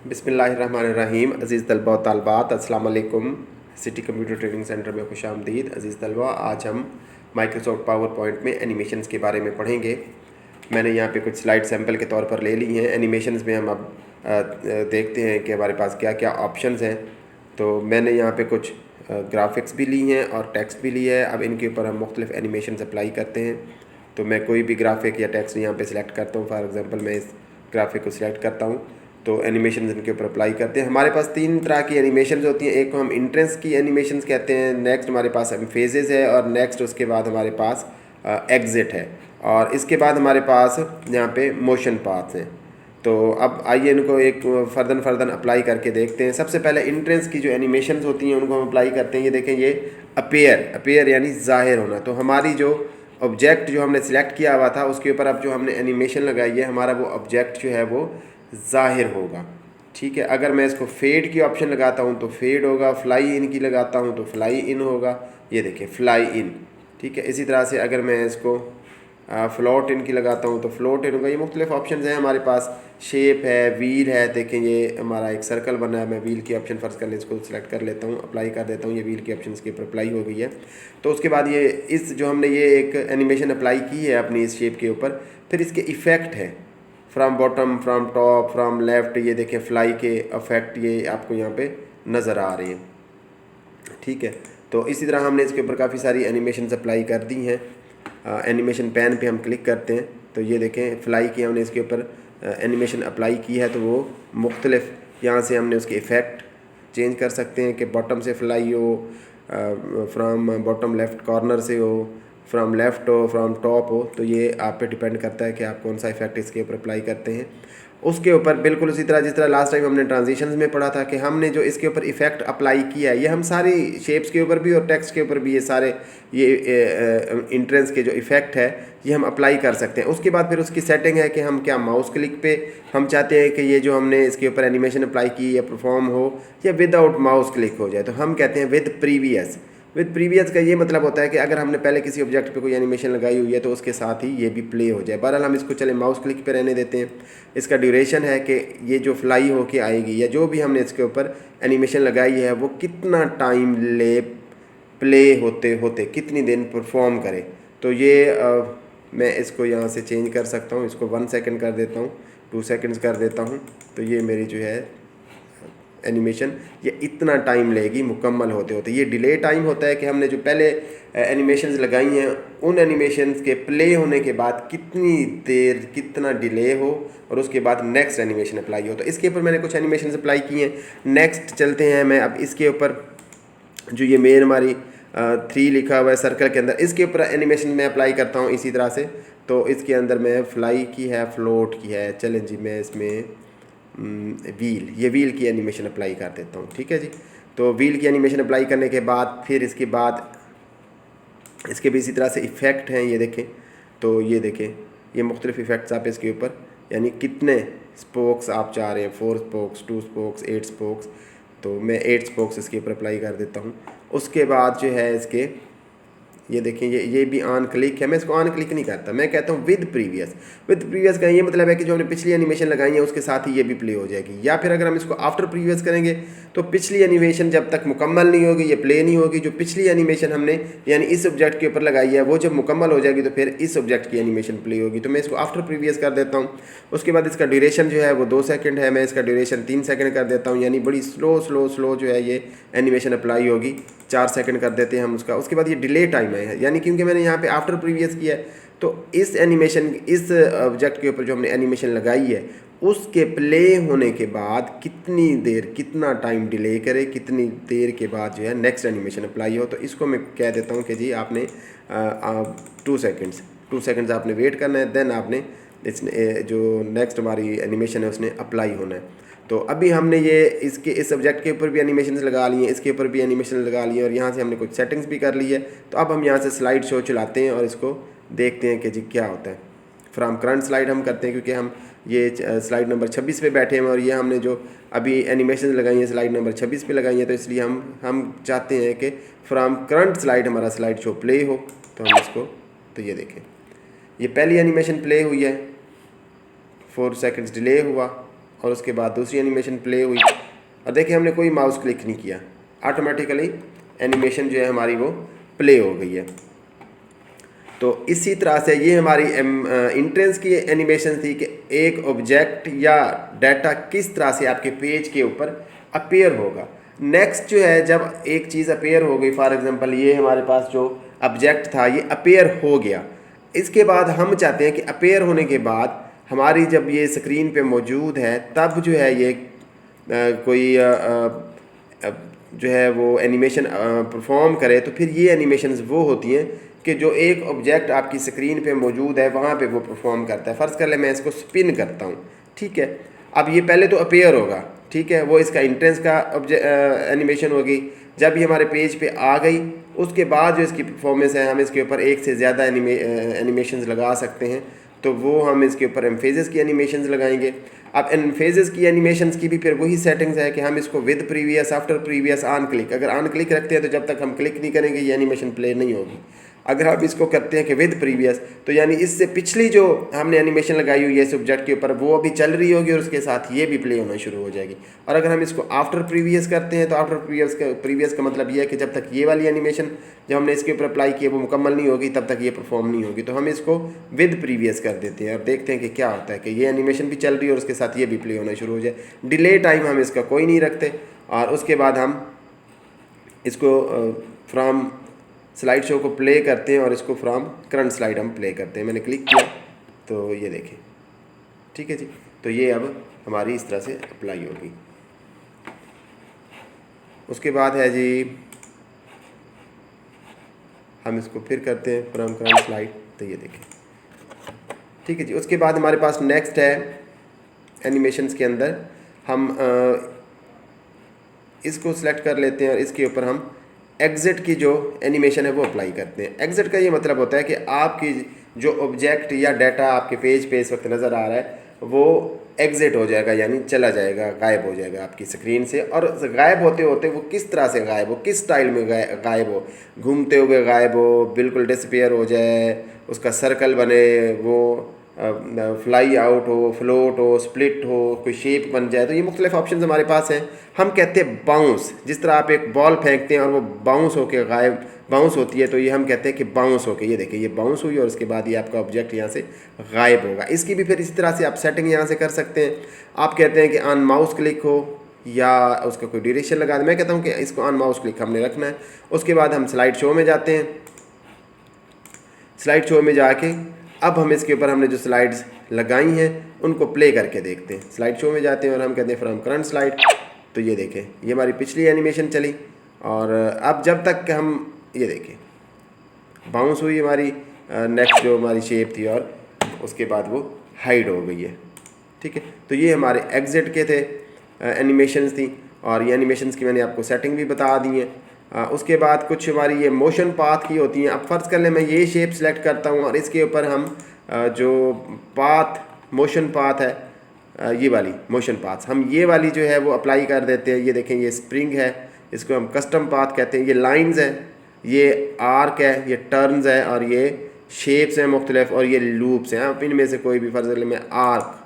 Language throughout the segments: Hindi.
बिस्मिल्लाहिर्रहमानिर्रहीम। अज़ीज़ तलबा व तालबात, अस्सलाम वालेकुम। सिटी कंप्यूटर ट्रेनिंग सेंटर में खुशामदीद। अज़ीज़ तलबा, आज हम माइक्रोसॉफ्ट पावर पॉइंट में एनिमेशंस के बारे में पढ़ेंगे। मैंने यहाँ पे कुछ स्लाइड सैंपल के तौर पर ले ली हैं। एनिमेशंस में हम अब देखते हैं कि हमारे पास क्या क्या ऑप्शंस हैं। तो मैंने यहाँ पे कुछ ग्राफिक्स भी ली हैं और टेक्स्ट भी ली है। अब इनके ऊपर हम मुख्तलिफ एनिमेशंस अप्लाई करते हैं। तो मैं कोई भी ग्राफिक या टेक्स्ट यहाँ पे सिलेक्ट करता हूँ। फॉर एग्ज़ाम्पल मैं इस ग्राफिक को सिलेक्ट करता हूँ तो एनिमेशन इनके ऊपर अप्लाई करते हैं। हमारे पास तीन तरह की एनिमेशन होती हैं। एक को हम इंट्रेंस की एनिमेशन कहते हैं, नेक्स्ट हमारे पास फेजेस है और नेक्स्ट उसके बाद हमारे पास एग्ज़िट है और इसके बाद हमारे पास यहाँ पे मोशन पाथ्स हैं। तो अब आइए इनको एक फर्दन अप्लाई करके देखते हैं। सबसे पहले इंट्रेंस की जो एनिमेशन होती हैं उनको हम अप्लाई करते हैं। ये देखें, ये अपीयर यानी ज़ाहिर होना। तो हमारी जो ऑब्जेक्ट जो हमने सिलेक्ट किया हुआ था उसके ऊपर अब जो हमने एनिमेशन लगाई है, हमारा वो ऑब्जेक्ट जो है वो ज़ाहिर होगा। ठीक है, अगर मैं इसको फेड की ऑप्शन लगाता हूँ तो फेड होगा, फ्लाई इन की लगाता हूँ तो फ्लाई इन होगा। ये देखिए फ्लाई इन। ठीक है, इसी तरह से अगर मैं इसको फ्लोट इन की लगाता हूँ तो फ्लोट इन होगा। ये मुख्तलिफ ऑप्शन हैं हमारे पास। शेप है, व्हील है, देखें ये हमारा एक सर्कल बना है। मैं व्हील की ऑप्शन फर्स्ट कर ले, इसको सिलेक्ट कर लेता हूँ, अप्लाई कर देता हूँ। ये व्हील की ऑप्शन इसके ऊपर अप्लाई हो गई है। तो उसके बाद ये इस जो हमने ये एक एनिमेशन अप्लाई की है अपनी इस शेप के ऊपर, फिर इसके इफ़ेक्ट है from bottom, from top, from left. ये देखें फ्लाई के इफ़ेक्ट ये आपको यहाँ पे नज़र आ रहे हैं। ठीक है, तो इसी तरह हमने इसके ऊपर काफ़ी सारी एनिमेशन अप्लाई कर दी हैं। एनिमेशन पैन पे हम क्लिक करते हैं तो ये देखें फ्लाई की हमने इसके ऊपर एनिमेशन अप्लाई की है। तो वो मुख्तलिफ यहाँ से हमने उसके इफ़ेक्ट चेंज कर सकते हैं कि बॉटम से फ्लाई हो, फ्राम बॉटम लेफ़्ट कॉर्नर से हो, फ्राम लेफ़्ट हो, फ्राम टॉप हो। तो ये आप पे डिपेंड करता है कि आप कौन सा इफेक्ट इसके ऊपर अप्लाई करते हैं। उसके ऊपर बिल्कुल उसी तरह जिस तरह लास्ट टाइम हमने ट्रांजिशंस में पढ़ा था कि हमने जो इसके ऊपर इफेक्ट अप्लाई किया है, ये हम सारी शेप्स के ऊपर भी और टेक्स्ट के ऊपर भी ये सारे ये इंट्रेंस के जो इफेक्ट है ये हम अप्लाई कर सकते हैं। उसके बाद फिर उसकी सेटिंग है कि हम क्या माउस क्लिक पे हम चाहते हैं कि ये जो हमने इसके ऊपर एनिमेशन अप्लाई की या परफॉर्म हो या विदाउट माउस क्लिक हो जाए। तो हम कहते हैं विद प्रीवियस का ये मतलब होता है कि अगर हमने पहले किसी ऑब्जेक्ट पे कोई एनिमेशन लगाई हुई है तो उसके साथ ही ये भी प्ले हो जाए। बहरहाल हम इसको चले माउस क्लिक पे रहने देते हैं। इसका ड्यूरेशन है कि ये जो फ्लाई होके आएगी या जो भी हमने इसके ऊपर एनिमेशन लगाई है वो कितना टाइम ले प्ले होते होते कितनी देर परफॉर्म करे। तो ये मैं इसको यहाँ से चेंज कर सकता हूँ। इसको 1 सेकंड कर देता हूँ, 2 सेकंड्स कर देता हूँ। तो ये मेरी जो है एनिमेशन ये इतना टाइम लेगी मुकम्मल होते होते। ये डिले टाइम होता है कि हमने जो पहले एनिमेशंस लगाई हैं उन एनिमेशंस के प्ले होने के बाद कितनी देर कितना डिले हो और उसके बाद नेक्स्ट एनिमेशन अप्लाई हो। तो इसके ऊपर मैंने कुछ एनिमेशन अप्लाई किए हैं। नेक्स्ट चलते हैं। मैं अब इसके ऊपर जो ये मेन हमारी 3 लिखा हुआ है सर्कल के अंदर, इसके ऊपर एनिमेशन मैं अप्लाई करता हूँ इसी तरह से। तो इसके अंदर मैं फ्लाई की है, फ्लोट की है। चलें जी, मैं इसमें ये व्हील की एनिमेशन अप्लाई कर देता हूँ। ठीक है जी, तो व्हील की एनिमेशन अप्लाई करने के बाद फिर इसके बाद इसके भी इसी तरह से इफ़ेक्ट हैं। ये देखें, तो ये देखें ये मुख्तलिफ इफ़ेक्ट्स आप इसके ऊपर यानी कितने स्पोक्स आप चाह रहे हैं, 4 स्पोक्स, 2 स्पोक्स, 8 स्पोक्स। तो मैं 8 स्पोक्स इसके ऊपर अप्लाई कर देता हूँ। उसके बाद जो है इसके ये देखें ये भी ऑन क्लिक है। मैं इसको ऑन क्लिक नहीं करता, मैं कहता हूँ विद प्रीवियस का ये मतलब है कि जो हमने पिछली एनिमेशन लगाई है उसके साथ ही ये भी प्ले हो जाएगी। या फिर अगर हम इसको आफ्टर प्रीवियस करेंगे तो पिछली एनिमेशन जब तक मुकम्मल नहीं होगी ये प्ले नहीं होगी। जो पिछली एनिमेशन हमने यानी इस ऑब्जेक्ट के ऊपर लगाई है वो जब मुकम्मल हो जाएगी तो फिर इस ऑब्जेक्ट की एनिमेशन प्ले होगी। तो मैं इसको आफ्टर प्रीवियस कर देता हूँ। उसके बाद इसका ड्यूरेशन जो है वो 2 सेकंड है, मैं इसका ड्यूरेशन 3 सेकंड कर देता हूँ। यानी बड़ी स्लो जो है ये एनिमेशन अप्लाई होगी। 4 सेकंड कर देते हैं हम उसका। उसके बाद ये डिले टाइम है, यानी क्योंकि मैंने यहाँ पे आफ्टर प्रीवियस किया है तो इस एनिमेशन इस ऑब्जेक्ट के ऊपर जो हमने एनिमेशन लगाई है उसके प्ले होने के बाद कितनी देर कितना टाइम डिले करे, कितनी देर के बाद जो है नेक्स्ट एनिमेशन अप्लाई हो। तो इसको मैं कह देता हूँ कि जी आपने 2 सेकंड्स आपने वेट करना है, देन आपने इसने जो नेक्स्ट हमारी एनिमेशन है उसने अप्लाई होना है। तो अभी हमने ये इसके इस सब्जेक्ट के ऊपर भी एनिमेशन लगा लिए हैं, इसके ऊपर भी एनिमेशन लगा लिए और यहाँ से हमने कुछ सेटिंग्स भी कर ली है। तो अब हम यहाँ से स्लाइड शो चलाते हैं और इसको देखते हैं कि जी क्या होता है। फ्रॉम करंट स्लाइड हम करते हैं क्योंकि हम ये स्लाइड नंबर 26 पे बैठे हैं और ये हमने जो अभी एनिमेशन लगाई है स्लाइड नंबर 26 पे लगाई है। तो इसलिए हम चाहते हैं कि फ्रॉम करंट स्लाइड हमारा स्लाइड शो प्ले हो। तो हम इसको तो ये देखें ये पहली एनिमेशन प्ले हुई है, 4 सेकंड्स डिले हुआ, और उसके बाद दूसरी एनिमेशन प्ले हुई और देखिए हमने कोई माउस क्लिक नहीं किया, ऑटोमेटिकली एनिमेशन जो है हमारी वो प्ले हो गई है। तो इसी तरह से ये हमारी इंट्रेंस की एनिमेशन थी कि एक ऑब्जेक्ट या डाटा किस तरह से आपके पेज के ऊपर अपीयर होगा। नेक्स्ट जो है जब एक चीज़ अपीयर हो गई, फॉर एग्जांपल ये हमारे पास जो ऑब्जेक्ट था ये अपीयर हो गया, इसके बाद हम चाहते हैं कि अपीयर होने के बाद हमारी जब ये स्क्रीन पे मौजूद है तब जो है ये कोई जो है वो एनिमेशन परफॉर्म करे, तो फिर ये एनिमेशंस वो होती हैं कि जो एक ऑब्जेक्ट आपकी स्क्रीन पे मौजूद है वहाँ पे वो परफॉर्म करता है। फ़र्ज़ कर ले मैं इसको स्पिन करता हूँ, ठीक है। अब ये पहले तो अपीयर होगा, ठीक है, वो इसका इंट्रेंस का एनिमेशन होगी। जब ये हमारे पेज पे आ गई उसके बाद जो इसकी परफॉर्मेंस है, हम इसके ऊपर एक से ज़्यादा एनिमेशंस लगा सकते हैं, तो वो हम इसके ऊपर एम्फेजेस की एनिमेशंस लगाएंगे। अब एम्फेजेस की एनिमेशंस की भी फिर वही सेटिंग्स है कि हम इसको with previous, after previous, on click, अगर ऑन क्लिक रखते हैं तो जब तक हम क्लिक नहीं करेंगे ये एनिमेशन प्ले नहीं होगी। अगर आप इसको करते हैं कि विद प्रीवियस, तो यानी इससे पिछली जो हमने एनिमेशन लगाई हुई है इस ऑब्जेक्ट के ऊपर वो अभी चल रही होगी और उसके साथ ये भी प्ले होना शुरू हो जाएगी। और अगर हम इसको आफ्टर प्रीवियस करते हैं तो आफ्टर प्रीवियस का मतलब ये है कि जब तक ये वाली एनिमेशन जब हमने इसके ऊपर अप्लाई किया वो मुकम्मल नहीं होगी तब तक ये परफॉर्म नहीं होगी। तो हम इसको विद प्रीवियस कर देते हैं और देखते हैं कि क्या होता है कि ये एनिमेशन भी चल रही है और उसके साथ ये भी प्ले होना शुरू हो जाए। डिले टाइम हम इसका कोई नहीं रखते और उसके बाद हम इसको फ्रॉम स्लाइड शो को प्ले करते हैं और इसको फ्रॉम करंट स्लाइड हम प्ले करते हैं। मैंने क्लिक किया तो ये देखें, ठीक है जी। तो ये अब हमारी इस तरह से अप्लाई होगी। उसके बाद है जी हम इसको फिर करते हैं फ्रॉम करंट स्लाइड, तो ये देखें, ठीक है जी। उसके बाद हमारे पास नेक्स्ट है एनिमेशंस के अंदर हम इसको सिलेक्ट कर लेते हैं और इसके ऊपर हम एग्जिट की जो एनिमेशन है वो अप्लाई करते हैं। एग्जिट का ये मतलब होता है कि आपकी जो ऑब्जेक्ट या डाटा आपके पेज पे इस वक्त नज़र आ रहा है वो एग्जिट हो जाएगा, यानी चला जाएगा, गायब हो जाएगा आपकी स्क्रीन से। और गायब होते होते वो किस तरह से गायब हो, किस स्टाइल में गायब हो, घूमते हुए गायब हो, बिल्कुल डिसअपीयर हो जाए, उसका सर्कल बने, वो फ्लाई आउट हो, फ्लोट हो, स्प्लिट हो, कोई शेप बन जाए, तो ये मुख्तलिफ ऑप्शन हमारे पास हैं। हम कहते हैं बाउंस, जिस तरह आप एक बॉल फेंकते हैं और वो बाउंस होके गायब बाउंस होती है, तो ये हम कहते हैं कि बाउंस होके, ये देखिए ये बाउंस हुई और उसके बाद ये आपका ऑब्जेक्ट यहाँ से गायब होगा। इसकी भी फिर इसी तरह से आप सेटिंग यहाँ से कर सकते हैं। आप कहते हैं कि ऑन माउस क्लिक हो या उसका कोई ड्यूरेशन लगा दें, मैं कहता हूँ कि इसको ऑन माउस क्लिक हमने रखना है। उसके बाद हम स्लाइड शो में जाते हैं। स्लाइड शो में जाके अब हम इसके ऊपर हमने जो स्लाइड्स लगाई हैं उनको प्ले करके देखते हैं। स्लाइड शो में जाते हैं और हम कहते हैं फ्रॉम करंट स्लाइड, तो ये देखें ये हमारी पिछली एनिमेशन चली और अब जब तक हम ये देखें बाउंस हुई हमारी नेक्स्ट जो हमारी शेप थी और उसके बाद वो हाइड हो गई है, ठीक है। तो ये हमारे एग्जिट के थे एनिमेशंस थी और ये एनिमेशंस की मैंने आपको सेटिंग भी बता दी है। उसके बाद कुछ हमारी ये मोशन पाथ की होती हैं। अब फ़र्ज़ कर लें मैं ये शेप सेलेक्ट करता हूँ और इसके ऊपर हम जो पाथ मोशन पाथ है ये वाली मोशन पाथ हम ये वाली जो है वो अप्लाई कर देते हैं। ये देखें ये स्प्रिंग है, इसको हम कस्टम पाथ कहते हैं। ये लाइंस है, ये आर्क है, ये टर्न्स है और ये शेप्स हैं मुख्तलिफ और ये लूप्स हैं। आप इनमें से कोई भी फ़र्ज़ कर लें मैं आर्क,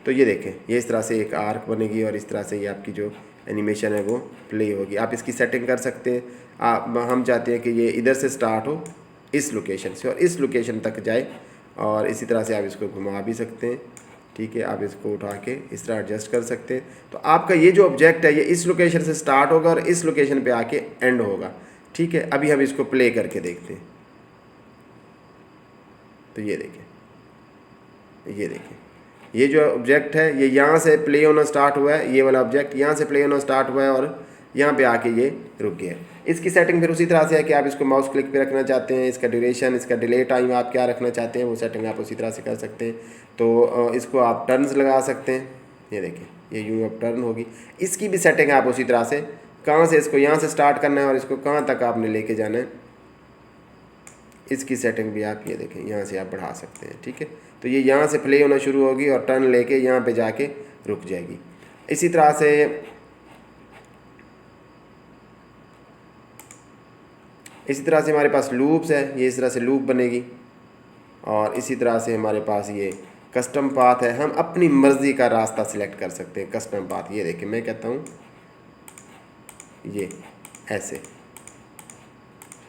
तो ये देखें ये इस तरह से एक आर्क बनेगी और इस तरह से ये आपकी जो एनिमेशन है वो प्ले होगी। आप इसकी सेटिंग कर सकते हैं। हम चाहते हैं कि ये इधर से स्टार्ट हो इस लोकेशन से और इस लोकेशन तक जाए और इसी तरह से आप इसको घुमा भी सकते हैं, ठीक है। आप इसको उठा के इस तरह एडजस्ट कर सकते हैं। तो आपका ये जो ऑब्जेक्ट है ये इस लोकेशन से स्टार्ट होगा और इस लोकेशन पे आके एंड होगा, ठीक है। अभी हम इसको प्ले करके देखते हैं। तो ये देखें, ये देखें ये जो ऑब्जेक्ट है ये यहाँ से प्ले होना स्टार्ट हुआ है, ये वाला ऑब्जेक्ट यहाँ से प्ले होना स्टार्ट हुआ है और यहाँ पे आके ये रुक गया है। इसकी सेटिंग फिर उसी तरह से है कि आप इसको माउस क्लिक पे रखना चाहते हैं, इसका ड्यूरेशन, इसका डिले टाइम आप क्या रखना चाहते हैं वो सेटिंग आप उसी तरह से कर सकते हैं। तो इसको आप टर्न्स लगा सकते हैं, ये देखें ये यूँ अब टर्न होगी। इसकी भी सेटिंग आप उसी तरह से कहाँ से इसको यहाँ से स्टार्ट करना है और इसको कहाँ तक आपने लेके जाना है, इसकी सेटिंग भी आप ये देखें यहाँ से आप बढ़ा सकते हैं, ठीक है। तो ये यहाँ से प्ले होना शुरू होगी और टर्न लेके यहाँ पे जाके रुक जाएगी। इसी तरह से हमारे पास लूप्स है, ये इस तरह से लूप बनेगी और इसी तरह से हमारे पास ये कस्टम पाथ है, हम अपनी मर्ज़ी का रास्ता सिलेक्ट कर सकते हैं। कस्टम पाथ, ये देखिए मैं कहता हूँ ये ऐसे,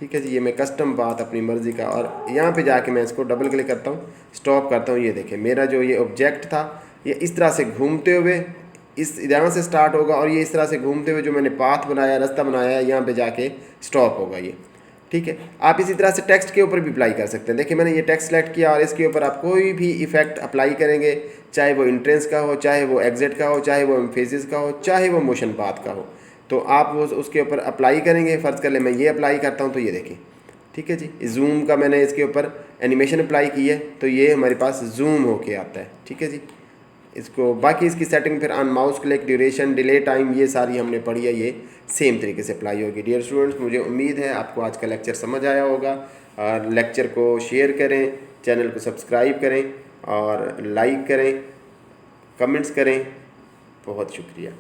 ठीक है जी। ये मैं कस्टम पाथ अपनी मर्ज़ी का, और यहाँ पे जाके मैं इसको डबल क्लिक करता हूँ, स्टॉप करता हूँ। ये देखिए मेरा जो ये ऑब्जेक्ट था ये इस तरह से घूमते हुए इस यहाँ से स्टार्ट होगा, और ये इस तरह से घूमते हुए जो मैंने पाथ बनाया, रास्ता बनाया है, यहाँ पे जाके स्टॉप होगा ये, ठीक है। आप इसी तरह से टेक्स्ट के ऊपर भी अप्लाई कर सकते हैं। देखिए मैंने ये टेक्स्ट सेलेक्ट किया और इसके ऊपर आप कोई भी इफेक्ट अप्लाई करेंगे, चाहे वो इंट्रेंस का हो, चाहे वो एग्जिट का हो, चाहे वो एम्फेसिस का हो, चाहे वो मोशन पाथ का हो, तो आप वो उसके ऊपर अप्लाई करेंगे। फ़र्ज़ कर ले मैं ये अप्लाई करता हूँ, तो ये देखिए, ठीक है जी। जूम का मैंने इसके ऊपर एनिमेशन अप्लाई की है, तो ये हमारे पास जूम होके आता है, ठीक है जी। इसको बाकी इसकी सेटिंग फिर on mouse click, duration, delay time, ये सारी हमने पढ़ी है, ये सेम तरीके से अप्लाई होगी। डियर स्टूडेंट्स, मुझे उम्मीद है आपको आज का लेक्चर समझ आया होगा। और लेक्चर को शेयर करें, चैनल को सब्सक्राइब करें और लाइक करें, कमेंट्स करें। बहुत शुक्रिया।